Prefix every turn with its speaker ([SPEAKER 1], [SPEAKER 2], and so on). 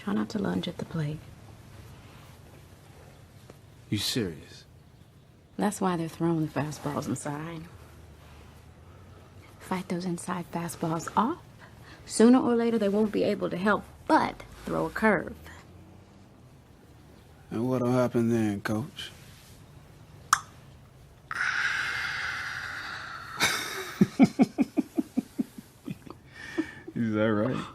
[SPEAKER 1] Try not to lunge at the plate.
[SPEAKER 2] You serious?
[SPEAKER 1] That's why they're throwing the fastballs inside. Fight those inside fastballs off. Sooner or later, they won't be able to help but throw a curve.
[SPEAKER 2] And what'll happen then, Coach? Is that right?